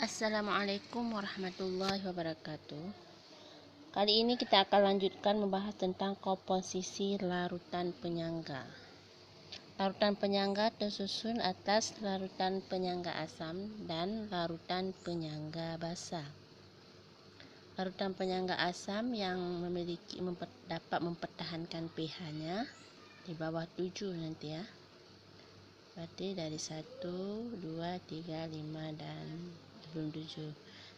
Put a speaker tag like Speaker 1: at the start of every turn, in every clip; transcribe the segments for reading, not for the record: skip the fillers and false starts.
Speaker 1: Assalamualaikum warahmatullahi wabarakatuh. Kali ini kita akan lanjutkan membahas tentang komposisi larutan penyangga. Larutan penyangga tersusun atas larutan penyangga asam dan larutan penyangga basa. Larutan penyangga asam yang dapat mempertahankan pH-nya di bawah 7 nanti ya. Berarti dari 1, 2, 3, 5 dan 7.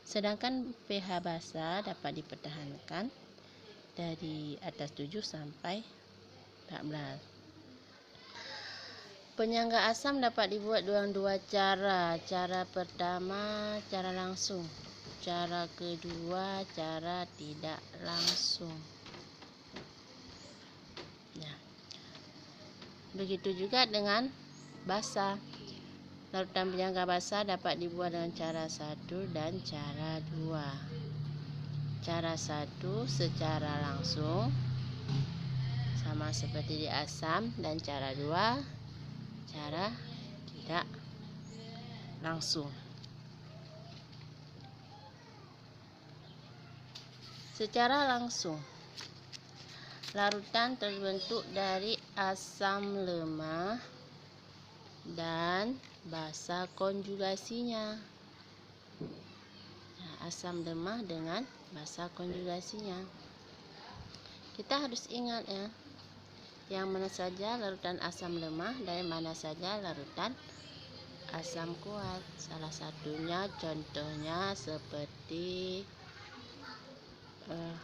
Speaker 1: Sedangkan pH basa dapat dipertahankan dari atas 7 sampai 14. Penyangga asam dapat dibuat dengan dua cara. Cara pertama, cara langsung. Cara kedua, cara tidak langsung. Ya. Begitu juga dengan basa. Larutan penyangga basa dapat dibuat dengan cara 1 dan cara 2. Cara 1 secara langsung sama seperti di asam, dan cara 2 cara tidak langsung. Secara langsung, larutan terbentuk dari asam lemah dan basa konjugasinya. Nah, asam lemah dengan basa konjugasinya. Kita harus ingat ya, yang mana saja larutan asam lemah dan mana saja larutan asam kuat. Salah satunya contohnya seperti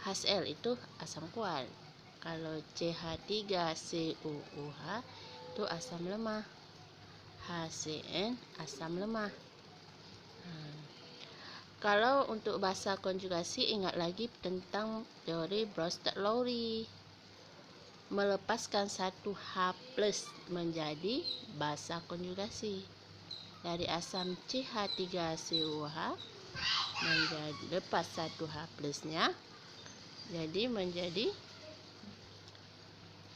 Speaker 1: HCl itu asam kuat. Kalau CH3COOH itu asam lemah. HCN asam lemah. Kalau untuk basa konjugasi, ingat lagi tentang teori Bronsted-Lowry. Melepaskan satu H+ menjadi basa konjugasi. Dari asam CH3COOH menjadi lepas satu H+-nya, jadi menjadi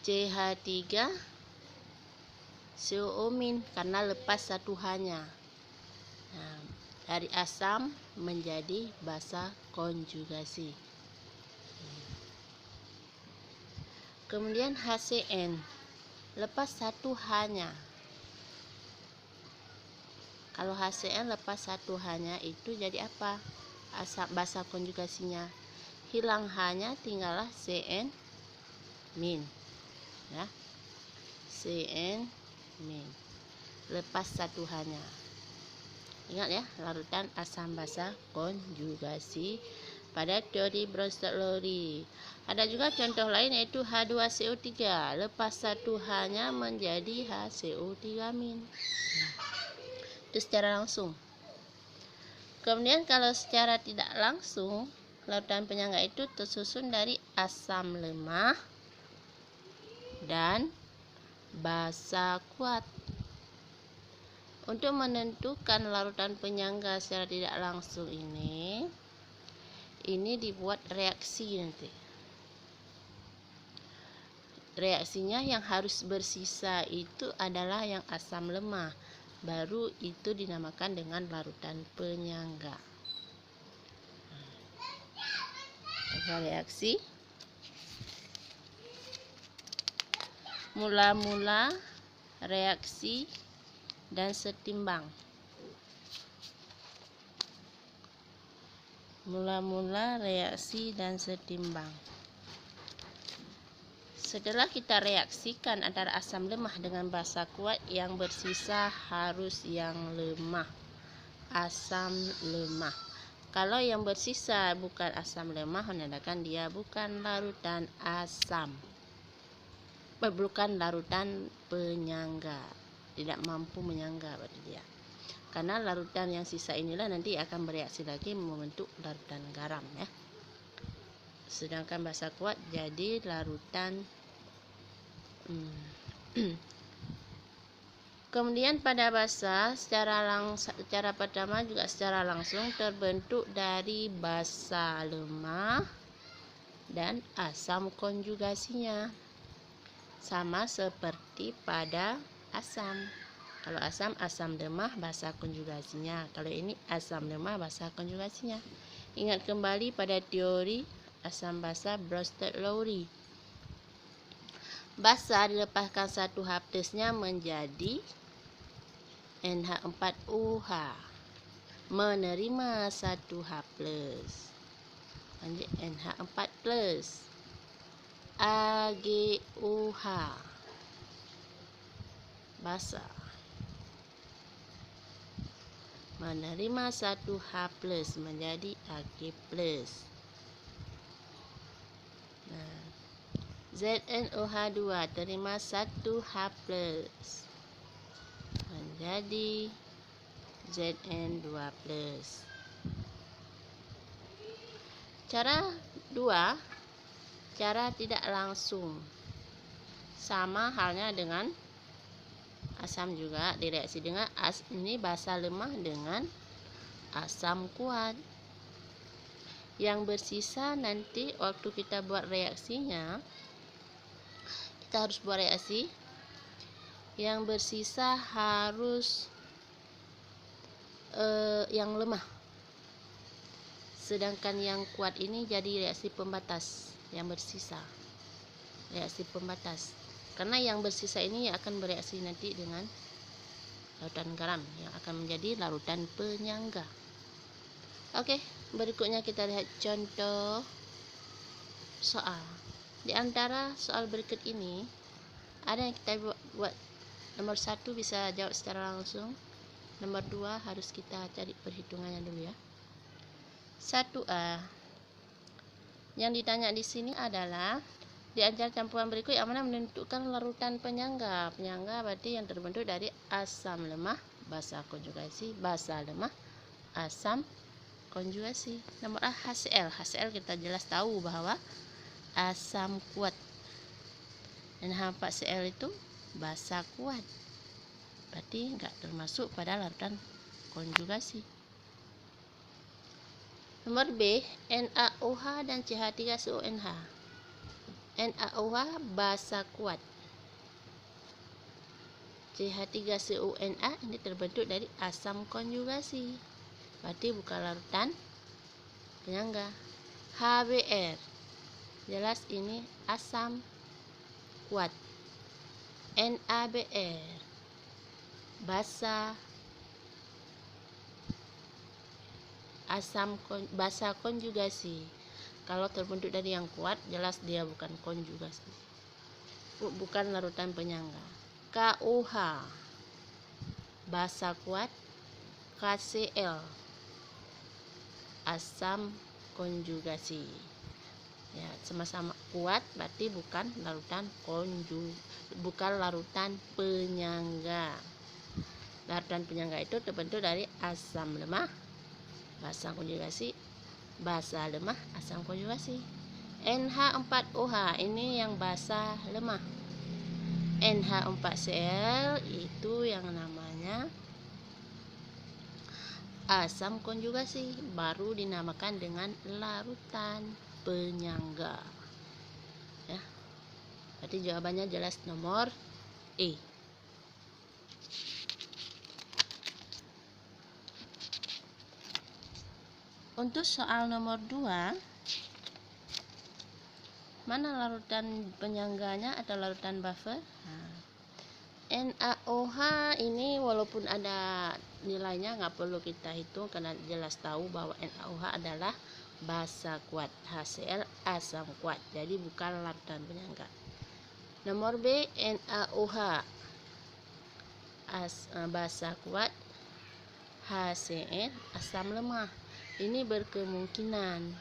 Speaker 1: CH3COO- karena lepas satu H-nya. Nah, dari asam menjadi basa konjugasi. Kemudian HCN lepas satu H-nya. Kalau HCN lepas satu H-nya itu jadi apa? Asam basa konjugasinya. Hilang H-nya, tinggallah CN-. Ya. CN-. Lepas satu H-nya. Ingat ya, larutan asam basa konjugasi pada teori Bronsted-Lowry. Ada juga contoh lain yaitu H2CO3. Lepas satu H-nya menjadi HCO3-. Itu secara langsung. Kemudian kalau secara tidak langsung, larutan penyangga itu tersusun dari asam lemah dan basa kuat. Untuk menentukan larutan penyangga secara tidak langsung ini dibuat reaksi nanti. Reaksinya yang harus bersisa itu adalah yang asam lemah. Baru itu dinamakan dengan larutan penyangga. Reaksi mula-mula, reaksi, dan setimbang. Mula-mula, reaksi, dan setimbang. Setelah kita reaksikan antara asam lemah dengan basa kuat, yang bersisa harus yang lemah, asam lemah. Kalau yang bersisa bukan asam lemah, menandakan dia bukan larutan asam, bukan larutan penyangga, tidak mampu menyangga berarti dia. Karena larutan yang sisa inilah nanti akan bereaksi lagi membentuk larutan garam ya. Sedangkan basa kuat jadi larutan Kemudian pada basa secara pertama juga secara langsung terbentuk dari basa lemah dan asam konjugasinya. Sama seperti pada asam. Kalau asam, asam lemah bahasa konjugasinya. Kalau ini asam lemah bahasa konjugasinya. Ingat kembali pada teori asam basa Bronsted-Lowry. Basa dilepaskan satu H plusnya menjadi NH4OH. Menerima satu H plus. Lanjut NH4 plus. AgOH. Basa. Menerima satu H plus menjadi Ag plus. Nah, ZnOH2 terima satu H plus menjadi Zn2 plus. Cara 2, cara tidak langsung. Sama halnya dengan asam juga, direaksi dengan ini basa lemah dengan asam kuat. Yang bersisa nanti waktu kita buat reaksinya, kita harus buat reaksi. Yang bersisa harus yang lemah. Sedangkan yang kuat ini jadi reaksi pembatas yang bersisa. Reaksi pembatas. Karena yang bersisa ini akan bereaksi nanti dengan larutan garam yang akan menjadi larutan penyangga. Oke, berikutnya kita lihat contoh soal. Di antara soal berikut ini, ada yang kita buat. Nomor 1 bisa jawab secara langsung. Nomor 2 harus kita cari perhitungannya dulu ya. 1A. Yang ditanya di sini adalah di antara campuran berikut yang mana menentukan larutan penyangga. Penyangga berarti yang terbentuk dari asam lemah, basa konjugasi, basa lemah, asam konjugasi. Nomor A, HCl. HCl kita jelas tahu bahwa asam kuat. Dan H4Cl itu basa kuat. Berarti enggak termasuk pada larutan konjugasi. Nomor B, NaOH dan CH3CONH. NaOH basa kuat. CH3CONA ini terbentuk dari asam konjugasi. Berarti bukan larutan penyangga. HBr. Jelas ini asam kuat. NaBr. Basa basa konjugasi. Kalau terbentuk dari yang kuat, jelas dia bukan konjugasi. Bukan larutan penyangga. KOH. Basa kuat. KCl. Asam konjugasi. Ya, sama-sama kuat berarti bukan larutan bukan larutan penyangga. Larutan penyangga itu terbentuk dari asam lemah, basa konjugasi, basa lemah, asam konjugasi. NH4OH ini yang basa lemah. NH4Cl itu yang namanya asam konjugasi, baru dinamakan dengan larutan penyangga. Ya. Berarti jawabannya jelas nomor E. Untuk soal nomor 2, mana larutan penyangganya atau larutan buffer? NaOH ini walaupun ada nilainya nggak perlu kita hitung karena jelas tahu bahwa NaOH adalah basa kuat. HCl asam kuat, jadi bukan larutan penyangga. Nomor B, NaOH basa kuat, HCl asam lemah. Ini berkemungkinan,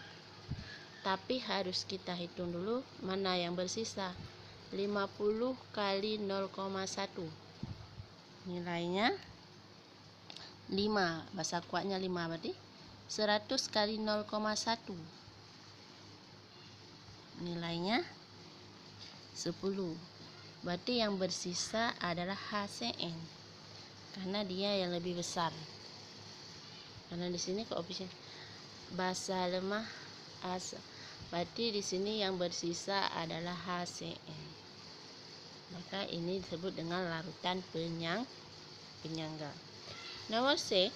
Speaker 1: tapi harus kita hitung dulu mana yang bersisa. 50 kali 0,1 nilainya 5, basa kuatnya 5 berarti 100 kali 0,1 nilainya 10. Berarti yang bersisa adalah HCN karena dia yang lebih besar. Karena di sini koefisien basa lemah asam. Berarti di sini yang bersisa adalah HCN. Maka ini disebut dengan larutan penyangga. Nomor C,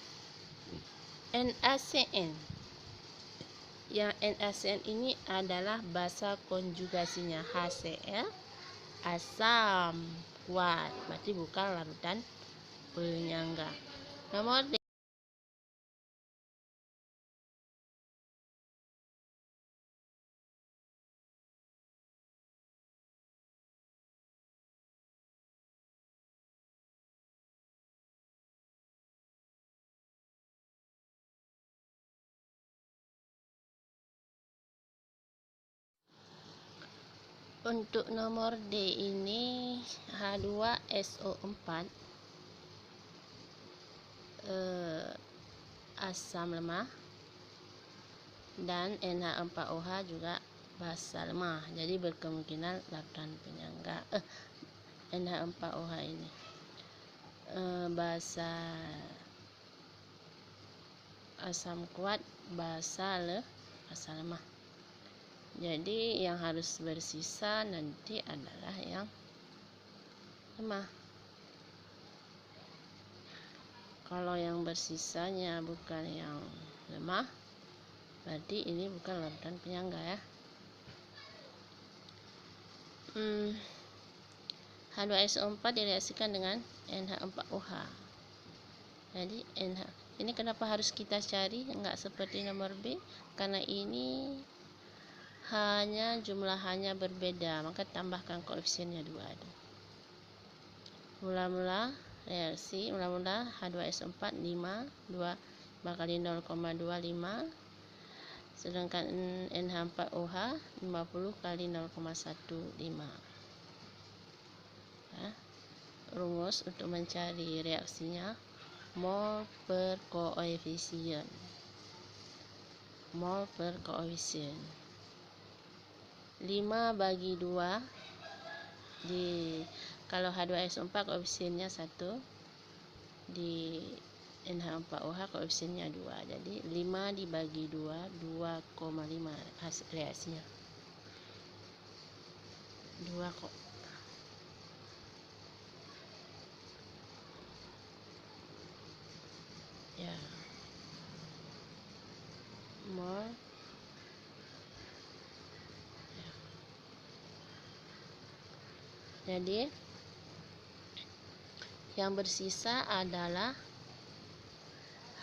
Speaker 1: NaCN. Yang NaCN ini adalah basa konjugasinya HCl, asam kuat, berarti bukan larutan penyangga. Nomor D, untuk nomor D ini H2SO4 asam lemah, dan NH4OH juga basa lemah, jadi berkemungkinan larutan penyangga. NH4OH ini basa asam kuat, basa lemah. Jadi yang harus bersisa nanti adalah yang lemah. Kalau yang bersisanya bukan yang lemah, berarti ini bukan larutan penyangga ya. H2SO4 direaksikan dengan NH4OH. Jadi NH ini kenapa harus kita cari, enggak seperti nomor B? Karena ini hanya jumlahannya berbeda, maka tambahkan koefisiennya 2. Mula-mula reaksi, mula-mula H2SO4 5, 2 kali 0,25, sedangkan NH4OH 50 kali 0,15. Ya. Rumus untuk mencari reaksinya mol per koefisien. Mol per koefisien 5 bagi 2 kalau H2SO4 koefisiennya 1, di NH4OH koefisiennya 2, jadi 5 dibagi 2, 2,5 hasil reaksinya 2 kok. Ya, mol ya. Jadi yang bersisa adalah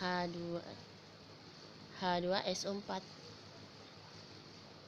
Speaker 1: H2SO4.